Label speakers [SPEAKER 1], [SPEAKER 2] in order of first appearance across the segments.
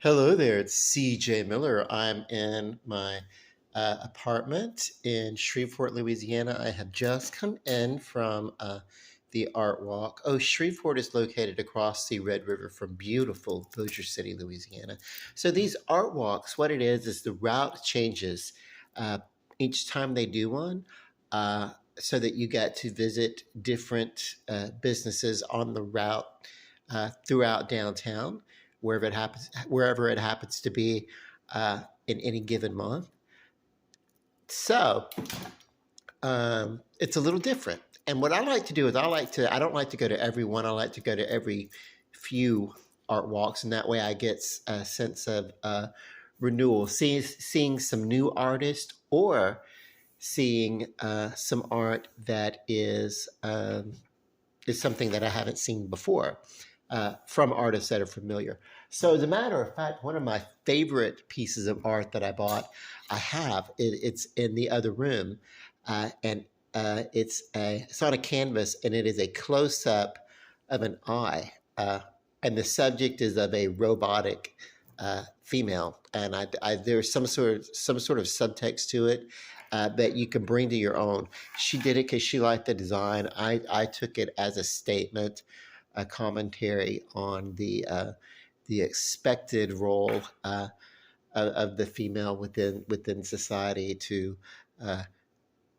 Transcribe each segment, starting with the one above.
[SPEAKER 1] Hello there, it's CJ Miller. I'm in my apartment in Shreveport, Louisiana. I have just come in from the art walk. Oh, Shreveport is located across the Red River from beautiful Bossier City, Louisiana. So these art walks, what it is the route changes uh, each time they do one. So that you get to visit different businesses on the route throughout downtown wherever it happens to be in any given month. So it's a little different. And what I like to do is I don't like to go to every one. I like to go to every few art walks, and that way I get a sense of renewal, seeing some new artists or seeing some art that is something that I haven't seen before from artists that are familiar. So, as a matter of fact, one of my favorite pieces of art that I bought, it's in the other room, and it's on a canvas, and it is a close up of an eye, and the subject is of a robotic female, and there's some sort of subtext to it that you can bring to your own. She did it because she liked the design. I took it as a statement, a commentary on the expected role of the female within society to, uh,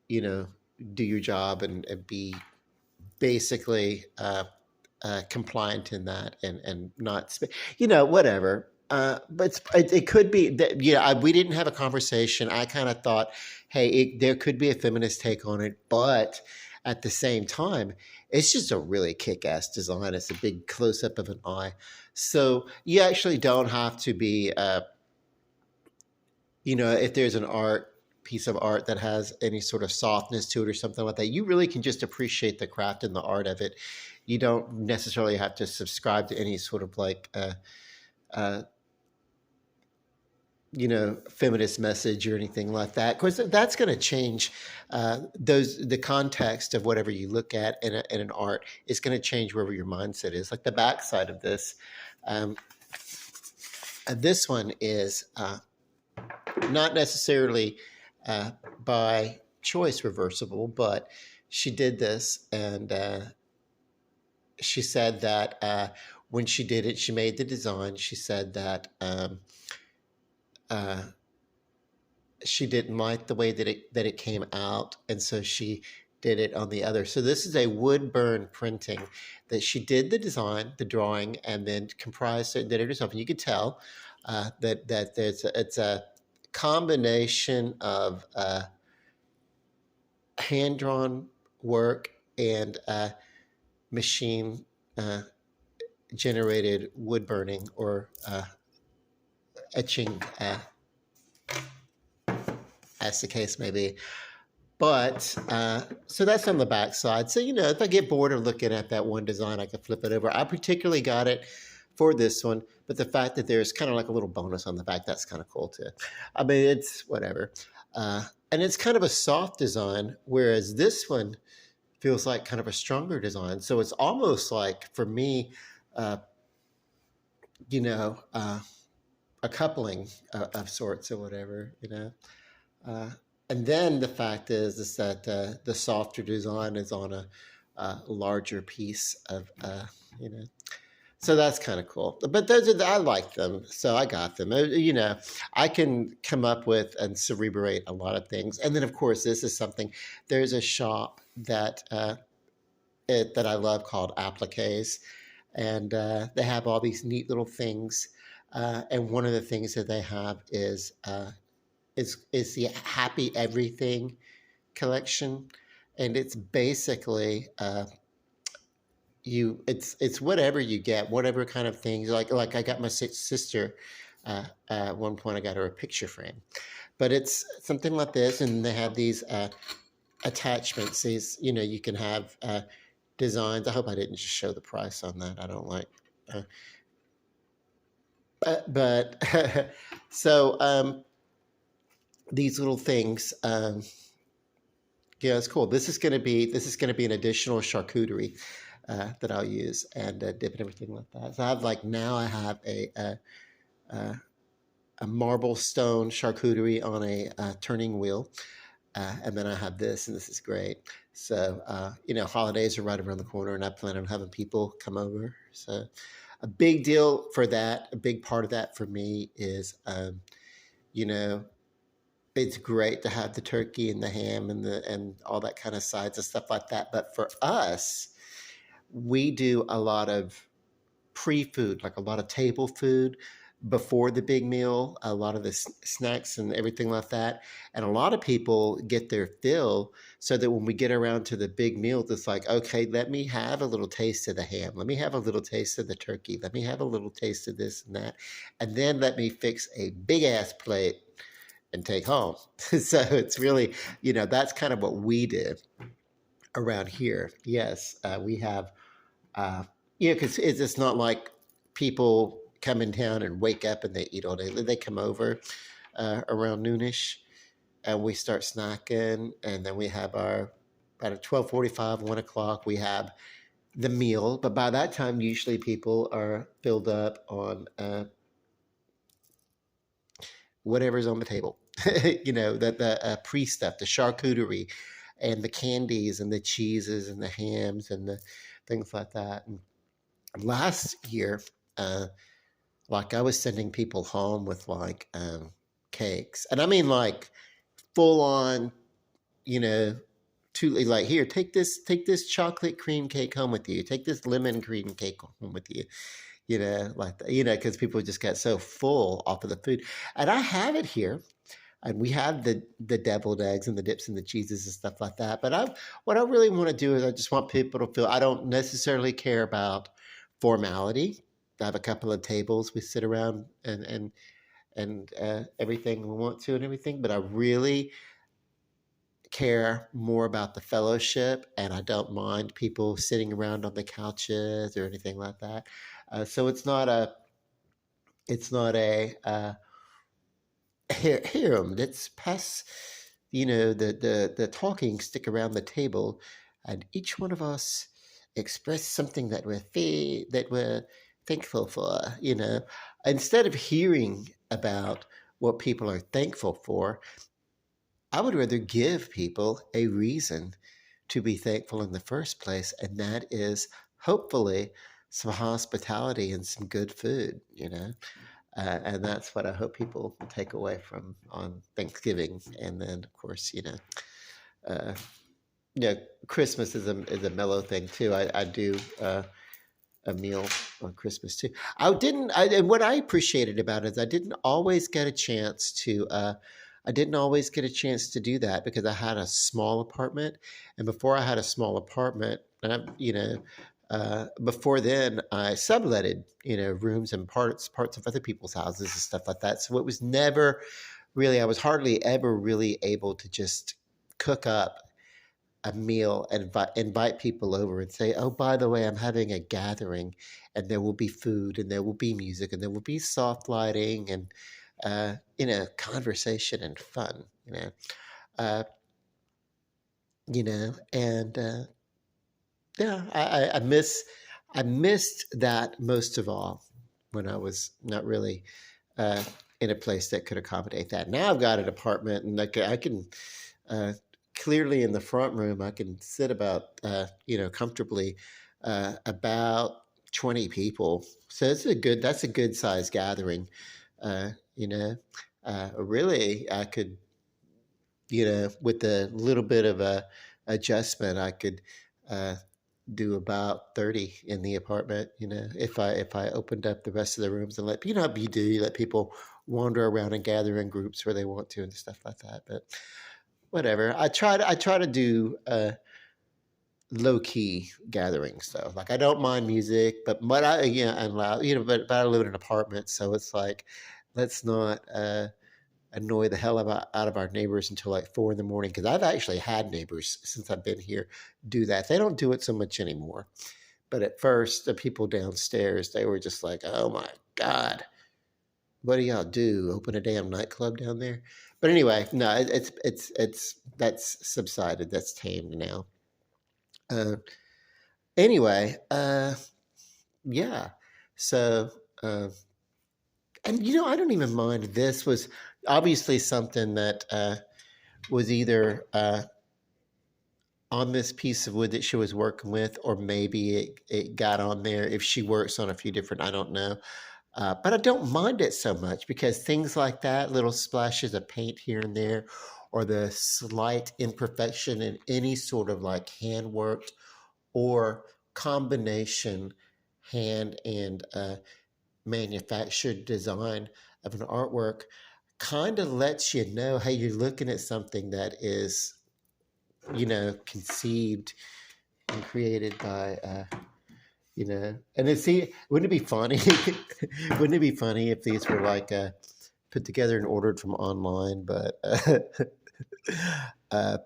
[SPEAKER 1] you know, do your job and be basically compliant in that and not, whatever. But it could be that, we didn't have a conversation. I kind of thought, hey, there could be a feminist take on it, but at the same time, it's just a really kick-ass design. It's a big close-up of an eye. So you actually don't have to be, if there's an piece of art that has any sort of softness to it or something like that, you really can just appreciate the craft and the art of it. You don't necessarily have to subscribe to any sort of uh, feminist message or anything like that. Of course, that's going to change. The context of whatever you look at in an art is going to change wherever your mindset is. Like the backside of this, um, this one is not necessarily by choice reversible, but she did this, and she said that when she did it, she made the design. She said that uh, she didn't like the way that it came out, and so she did it on the other. So this is a wood burn printing that she did the design, the drawing, and then comprised it, did it herself. And you could tell that it's a combination of hand drawn work and machine uh, generated wood burning or etching, as the case may be. But so that's on the back side. So, if I get bored of looking at that one design, I can flip it over. I particularly got it for this one, but the fact that there's kind of like a little bonus on the back, that's kind of cool too. I mean, it's whatever. And it's kind of a soft design, whereas this one feels like kind of a stronger design. So it's almost like, for me, uh, a coupling of sorts or whatever. Uh, and then the fact is that the softer design is on a larger piece of, so that's kind of cool. But I like them, so I got them. I can come up with and cerebrate a lot of things. And then, of course, this is something. There's a shop that that I love called Appliques, and they have all these neat little things. And one of the things that they have is the Happy Everything collection, and it's basically it's whatever you get, whatever kind of things. Like I got my sister at one point. I got her a picture frame, but it's something like this, and they have these attachments. These you can have designs. I hope I didn't just show the price on that. I don't like. But so these little things. Yeah, it's cool. This is going to be an additional charcuterie that I'll use and dip and everything like that. So I have uh, a marble stone charcuterie on a turning wheel. And then I have this, and this is great. So, holidays are right around the corner, and I plan on having people come over. So, a big deal for that, a big part of that for me is, you know, it's great to have the turkey and the ham and all that kind of sides and stuff like that. But for us, we do a lot of pre-food, like a lot of table food before the big meal, a lot of the snacks and everything like that. And a lot of people get their fill so that when we get around to the big meals, it's like, okay, let me have a little taste of the ham. Let me have a little taste of the turkey. Let me have a little taste of this and that. And then let me fix a big ass plate and take home. So it's really, that's kind of what we did around here. Yes, we have because it's just not like people come in town and wake up and they eat all day. They come over around noonish, and we start snacking, and then we have our about at 12:45, 1 o'clock. We have the meal, but by that time, usually people are filled up on whatever's on the table. The pre stuff, the charcuterie, and the candies, and the cheeses, and the hams, and the things like that. And last year, like I was sending people home with like cakes, and I mean like full on, you know, to like here, take this chocolate cream cake home with you, take this lemon cream cake home with you, because people just got so full off of the food, and I have it here. And we have the deviled eggs and the dips and the cheeses and stuff like that. But what I really want to do is I just want people to feel I don't necessarily care about formality. I have a couple of tables we sit around and everything we want to and everything, but I really care more about the fellowship, and I don't mind people sitting around on the couches or anything like that. So it's not a hear them. Let's pass, the talking stick around the table, and each one of us express something that we're thankful for. Instead of hearing about what people are thankful for, I would rather give people a reason to be thankful in the first place, and that is hopefully some hospitality and some good food. And that's what I hope people take away from on Thanksgiving. And then, of course, uh, Christmas is a mellow thing too. I do a meal on Christmas too. And what I appreciated about it is I didn't always get a chance to do that because I had a small apartment, and before I had a small apartment, before then I subletted, rooms and parts of other people's houses and stuff like that. So it was never really, I was hardly ever really able to just cook up a meal and invite people over and say, oh, by the way, I'm having a gathering, and there will be food and there will be music and there will be soft lighting and, conversation and fun, uh, and yeah, I missed that most of all when I was not really uh, in a place that could accommodate that. Now I've got an apartment, and I can clearly in the front room I can sit about comfortably about 20 people. So that's a good size gathering. Uh, you know, really I could with a little bit of a adjustment I could. Uh, do about 30 in the apartment, if I opened up the rest of the rooms and you let people wander around and gather in groups where they want to and stuff like that. But whatever, I try to do low key gatherings though. Like I don't mind music, but I and loud, but I live in an apartment, so it's like let's not annoy the hell out of our neighbors until like 4 in the morning, because I've actually had neighbors since I've been here do that. They don't do it so much anymore, but at first the people downstairs, they were just like, oh my god, what do y'all do, open a damn nightclub down there? But anyway, no, it's that's subsided, that's tamed now. uh, anyway, yeah, so uh, And I don't even mind. This was obviously something that was either on this piece of wood that she was working with, or maybe it got on there. If she works on a few different, I don't know. But I don't mind it so much because things like that, little splashes of paint here and there, or the slight imperfection in any sort of like handworked or combination hand and manufactured design of an artwork kind of lets you know, hey, you're looking at something that is, conceived and created by, and wouldn't it be funny? Wouldn't it be funny if these were like put together and ordered from online, uh,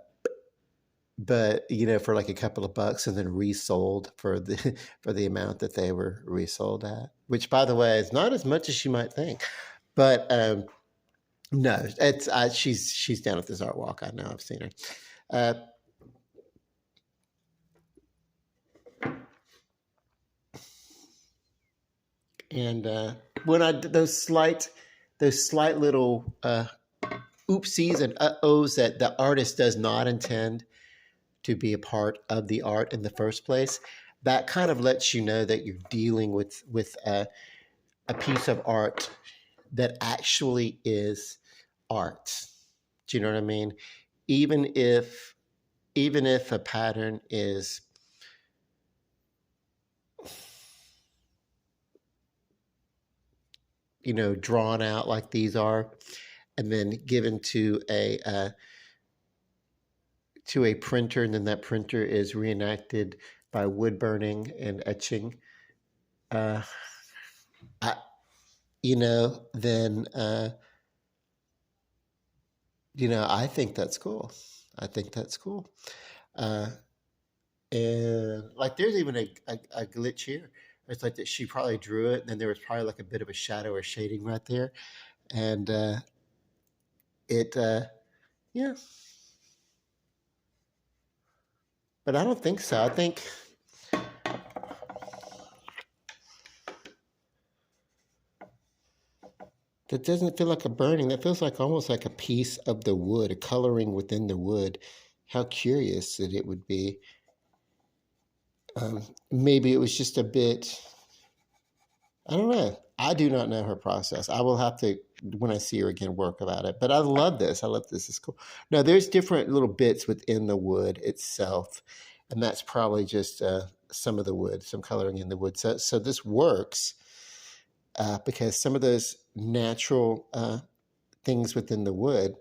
[SPEAKER 1] but for like a couple of bucks and then resold for the for the amount that they were resold at, which by the way is not as much as you might think. But no, it's she's down at this art walk. I know, I've seen her. Uh, and when I did those slight little oopsies and uh-ohs that the artist does not intend to be a part of the art in the first place, that kind of lets you know that you're dealing with a piece of art that actually is art. Do you know what I mean? Even if a pattern is drawn out like these are, and then given to a printer, and then that printer is reenacted by wood burning and etching. Uh, I, then I think that's cool. I think that's cool. Uh, and like, there's even a glitch here. It's like that she probably drew it, and then there was probably like a bit of a shadow or shading right there, and it yeah. But I don't think so. I think that doesn't feel like a burning. That feels like almost like a piece of the wood, a coloring within the wood. How curious that it would be. Maybe it was just a bit, I don't know. I do not know her process. I will have to, when I see her again, work about it. But I love this. I love this. It's cool. Now, there's different little bits within the wood itself, and that's probably just some of the wood, some coloring in the wood. So this works because some of those natural things within the wood,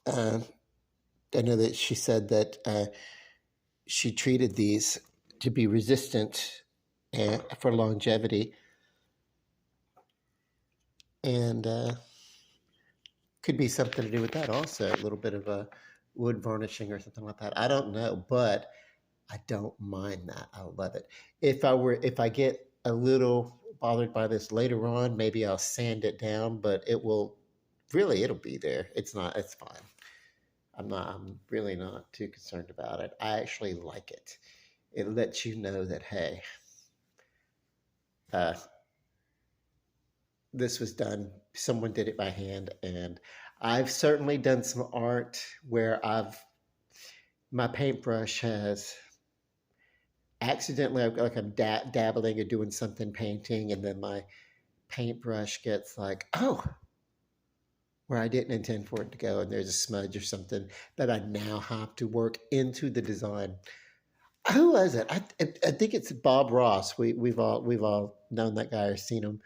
[SPEAKER 1] I know that she said that she treated these to be resistant for longevity, and could be something to do with that also, a little bit of a wood varnishing or something like that. I don't know, but I don't mind that. I love it. If I get a little bothered by this later on, maybe I'll sand it down, but it'll be there. It's fine. I'm really not too concerned about it. I actually like it. It lets you know that, hey, uh, this was done, someone did it by hand. And I've certainly done some art where my paintbrush has accidentally, like I'm dabbling or doing something painting, and then my paintbrush gets like, oh, where I didn't intend for it to go, and there's a smudge or something that I now have to work into the design. Who was it? I think it's Bob Ross. We've all known that guy or seen him.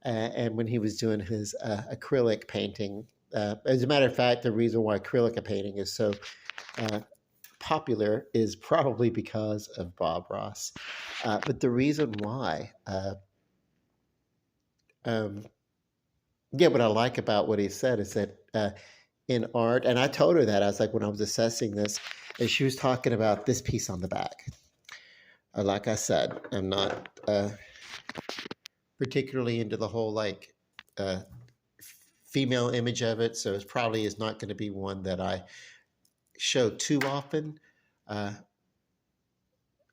[SPEAKER 1] And when he was doing his acrylic painting, as a matter of fact, the reason why acrylic painting is so popular is probably because of Bob Ross. But the reason why, what I like about what he said is that in art, and I told her that, I was like, when I was assessing this, and she was talking about this piece on the back. Like I said, I'm not particularly into the whole like female image of it, so it probably is not going to be one that I show too often,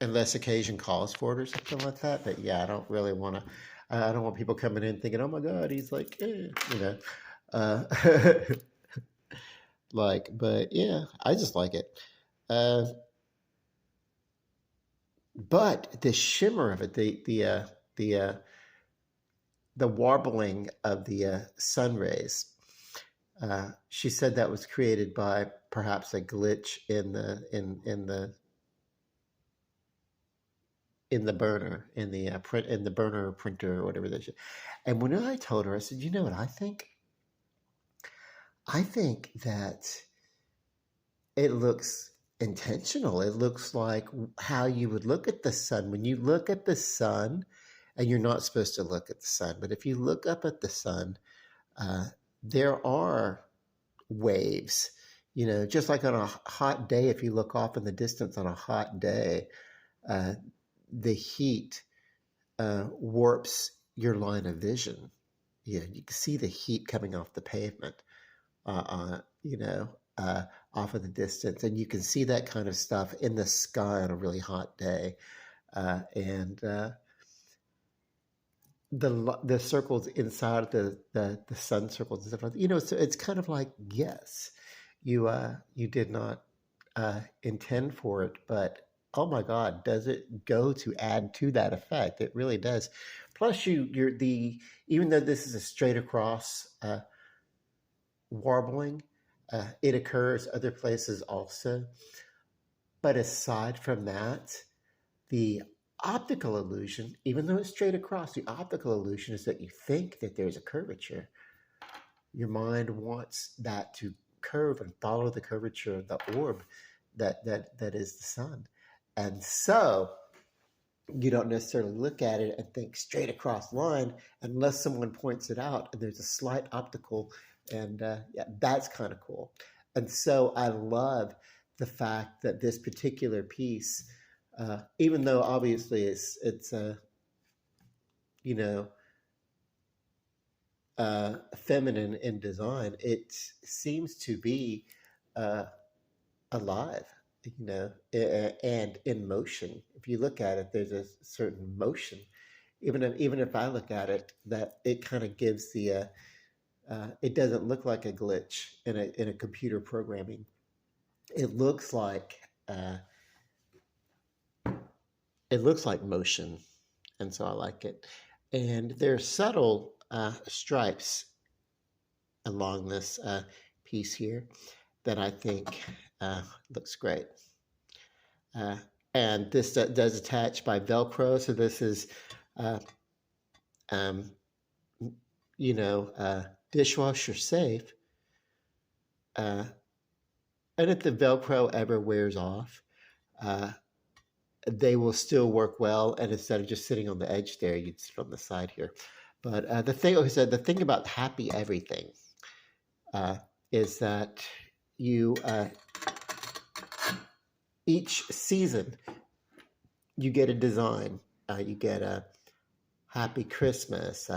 [SPEAKER 1] unless occasion calls for it or something like that. But yeah, I don't really want to. I don't want people coming in thinking, "Oh my God, he's like, you know." Uh, like, but yeah, I just like it. Uh, but the shimmer of it, the the warbling of the sun rays. She said that was created by perhaps a glitch in the burner in the print in the burner printer or whatever that. And when I told her, I said, "You know what I think? I think that it looks intentional. It looks like how you would look at the sun when you look at the sun, and you're not supposed to look at the sun, but if you look up at the sun, uh, there are waves. You know, just like on a hot day, if you look off in the distance on a hot day, uh, the heat warps your line of vision. You know, you can see the heat coming off the pavement, you know, off of the distance, and you can see that kind of stuff in the sky on a really hot day, and the circles inside the sun circles and stuff like that. You know, so it's kind of like, yes, you did not intend for it, but oh my God, does it go to add to that effect? It really does. Plus, you're the even though this is a straight across warbling, it occurs other places also. But aside from that, the optical illusion, even though it's straight across, the optical illusion is that you think that there's a curvature. Your mind wants that to curve and follow the curvature of the orb that is the sun. And so you don't necessarily look at it and think straight across line unless someone points it out and there's a slight optical, and yeah, that's kind of cool. And so I love the fact that this particular piece, even though obviously it's you know feminine in design, it seems to be uh, alive, you know, and in motion. If you look at it, there's a certain motion. Even if I look at it, that it kind of gives the it doesn't look like a glitch in a computer programming. It looks like uh, it looks like motion, and so I like it. And there's subtle stripes along this piece here that I think looks great. Uh, and this does attach by Velcro, so this is, uh, um, you know, dishwasher safe. Uh, and if the Velcro ever wears off, uh, they will still work well. And instead of just sitting on the edge there, you'd sit on the side here. But like I said, the thing about happy everything uh, is that you each season you get a design. You get a Happy Christmas,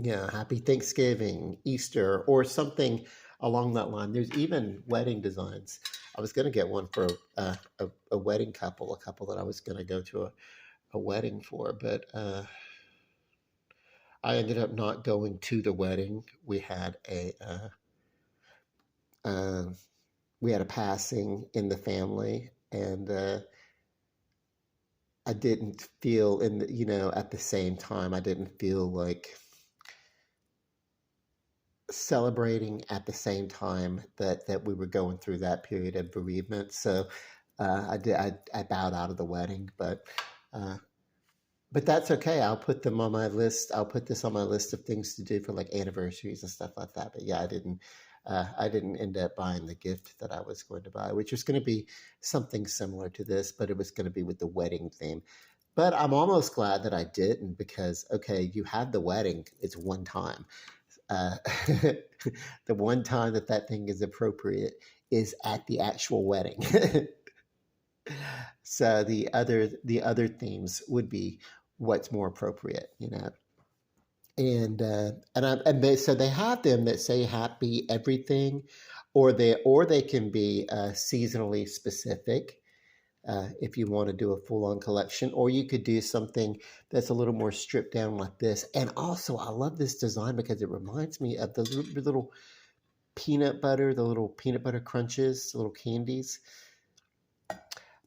[SPEAKER 1] Happy Thanksgiving, Easter, or something along that line. There's even wedding designs. I was going to get one for a wedding couple, a couple that I was going to go to a wedding for, but I ended up not going to the wedding. Uh, we had a passing in the family, and I didn't feel at the same time, I didn't feel like celebrating at the same time that we were going through that period of bereavement. So I bowed out of the wedding, uh, but that's okay. I'll put them on my list. I'll put this on my list of things to do for like anniversaries and stuff like that. But yeah, I didn't end up buying the gift that I was going to buy, which was going to be something similar to this, but it was going to be with the wedding theme. But I'm almost glad that I didn't, because okay, you had the wedding. It's one time. Uh, the one time that thing is appropriate is at the actual wedding. So the other themes would be what's more appropriate, you know. So they have them that say happy everything, or they can be seasonally specific. if you want to do a full-on collection, or you could do something that's a little more stripped down like this. And also, I love this design because it reminds me of the little peanut butter, the little peanut butter crunches, the little candies.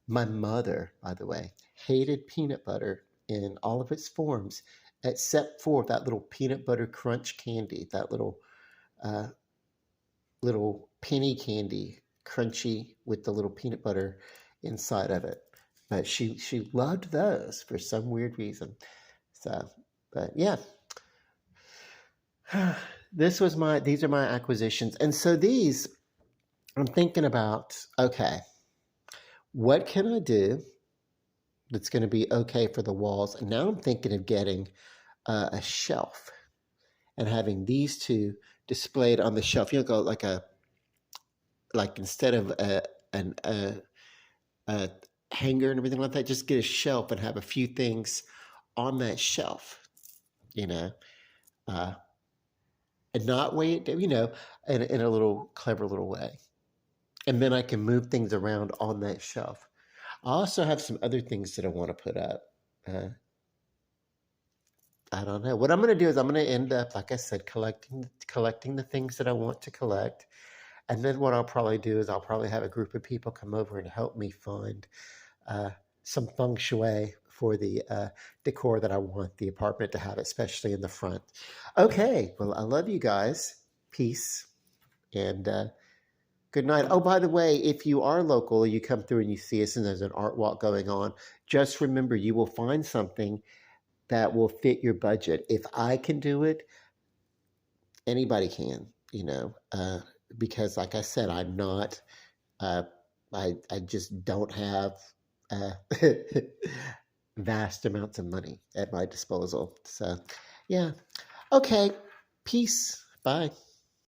[SPEAKER 1] My mother, by the way, hated peanut butter in all of its forms, except for that little peanut butter crunch candy, that uh, little penny candy, crunchy with the little peanut butter inside of it. But she loved those for some weird reason. So, but yeah, these are my acquisitions, and so these I'm thinking about. Okay, what can I do that's going to be okay for the walls? And now I'm thinking of getting a shelf and having these two displayed on the shelf. You know, go like instead of a hanger and everything like that, just get a shelf and have a few things on that shelf. You know, uh, and not weigh it down. You know, in a little clever little way. And then I can move things around on that shelf. I also have some other things that I want to put up. Uh, I don't know. What I'm going to do is I'm going to end up, like I said, collecting the things that I want to collect. And then what I'll probably do is I'll probably have a group of people come over and help me find uh, some feng shui for the decor that I want the apartment to have, especially in the front. Okay. Well, I love you guys. Peace. And good night. Oh, by the way, if you are local, you come through and you see us and there's an art walk going on, just remember you will find something that will fit your budget. If I can do it, anybody can, because like I said, I'm not, uh, I just don't have uh, vast amounts of money at my disposal. So, yeah. Okay. Peace. Bye.